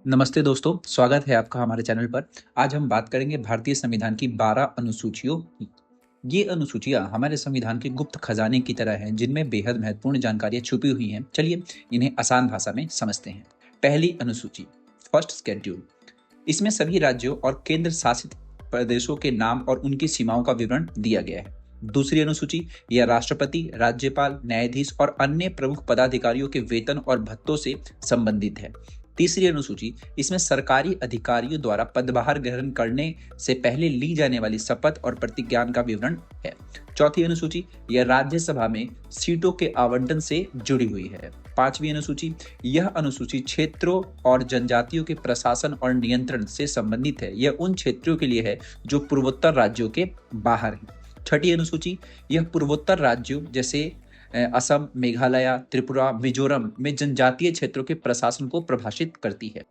नमस्ते दोस्तों, स्वागत है आपका हमारे चैनल पर। आज हम बात करेंगे भारतीय संविधान की 12 अनुसूचियों की। ये अनुसूचियाँ हमारे संविधान के गुप्त खजाने की तरह हैं, जिनमें बेहद महत्वपूर्ण जानकारियाँ छुपी हुई हैं। चलिए, इन्हें आसान भाषा में समझते हैं। पहली अनुसूची, फर्स्ट शेड्यूल। इसमें सभी राज्यों और केंद्र शासित प्रदेशों के नाम और उनकी सीमाओं का विवरण दिया गया है। दूसरी अनुसूची, यह राष्ट्रपति, राज्यपाल, न्यायाधीश और अन्य प्रमुख पदाधिकारियों के वेतन और भत्तों से संबंधित है। तीसरी अनुसूची, इसमें सरकारी अधिकारियों द्वारा पदभार ग्रहण करने से पहले ली जाने वाली शपथ और प्रतिज्ञान का विवरण है। चौथी अनुसूची, यह राज्यसभा में सीटों के आवंटन से जुड़ी हुई है। पांचवी अनुसूची, यह अनुसूची क्षेत्रों और जनजातियों के प्रशासन और नियंत्रण से संबंधित है। यह उन क्षेत्रों के लिए है जो पूर्वोत्तर राज्यों के बाहर हैं। छठी अनुसूची, यह पूर्वोत्तर राज्यों जैसे असम, मेघालय, त्रिपुरा, मिजोरम में जनजातीय क्षेत्रों के प्रशासन को प्रभाषित करती है।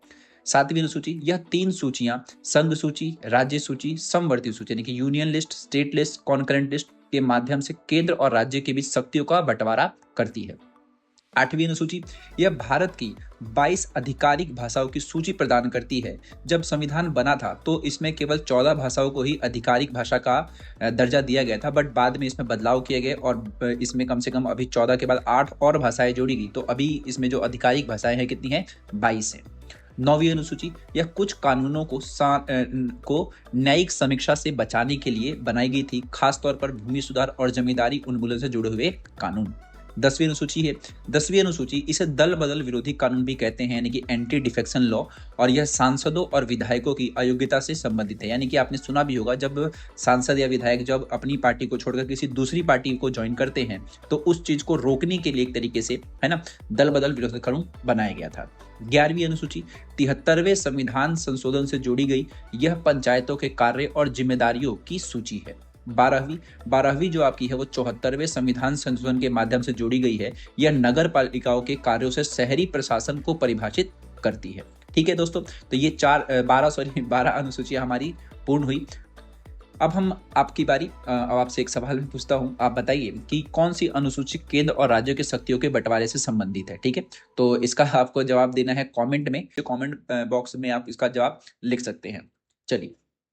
सातवीं अनुसूची, यह 3 सूचियां संघ सूची, राज्य सूची, समवर्ती सूची यानी कि union list, state list, concurrent list के माध्यम से केंद्र और राज्य के बीच शक्तियों का बंटवारा करती है। आठवीं अनुसूची, यह भारत की 22 आधिकारिक भाषाओं की सूची प्रदान करती है। जब संविधान बना था तो इसमें केवल 14 भाषाओं को ही आधिकारिक भाषा का दर्जा दिया गया था, बट बाद में इसमें बदलाव किए गए और इसमें कम से कम अभी 14 के बाद 8 और भाषाएं जोड़ी गई। तो अभी इसमें जो आधिकारिक भाषाएं हैं कितनी हैं? 22 हैं। नौवीं अनुसूची, यह कुछ कानूनों को न्यायिक समीक्षा से बचाने के लिए बनाई गई थी, खासतौर पर भूमि सुधार और जमींदारी उन्मूलन से जुड़े हुए कानून। 10वीं अनुसूची है। 10वीं अनुसूची, इसे दल बदल विरोधी कानून भी कहते हैं, यानी कि एंटी डिफेक्शन लॉ, और यह सांसदों और विधायकों की अयोग्यता से संबंधित है। यानी कि आपने सुना भी होगा, जब सांसद या विधायक जब अपनी पार्टी को छोड़कर किसी दूसरी पार्टी को ज्वाइन करते हैं तो उस चीज को रोकने के लिए एक तरीके से, है ना, दल बदल विरोधी कानून बनाया गया था। 11वीं अनुसूची 73वें संविधान संशोधन से जोड़ी गई। यह पंचायतों के कार्य और जिम्मेदारियों की सूची है। 12वीं जो आपकी है वो 74वें संविधान संशोधन के माध्यम से जोड़ी गई है। यह नगर पालिकाओं के कार्यों से शहरी प्रशासन को परिभाषित करती है। ठीक है दोस्तों, तो ये 12 अनुसूचियां हमारी पूर्ण हुई। अब हम आपकी बारी। अब आपसे एक सवाल मैं पूछता हूँ, आप बताइए कि कौन सी अनुसूची केंद्र और राज्यों के शक्तियों के बंटवारे से संबंधित है। ठीक है, तो इसका आपको जवाब देना है कमेंट में। कमेंट बॉक्स में आप इसका जवाब लिख सकते हैं। चलिए।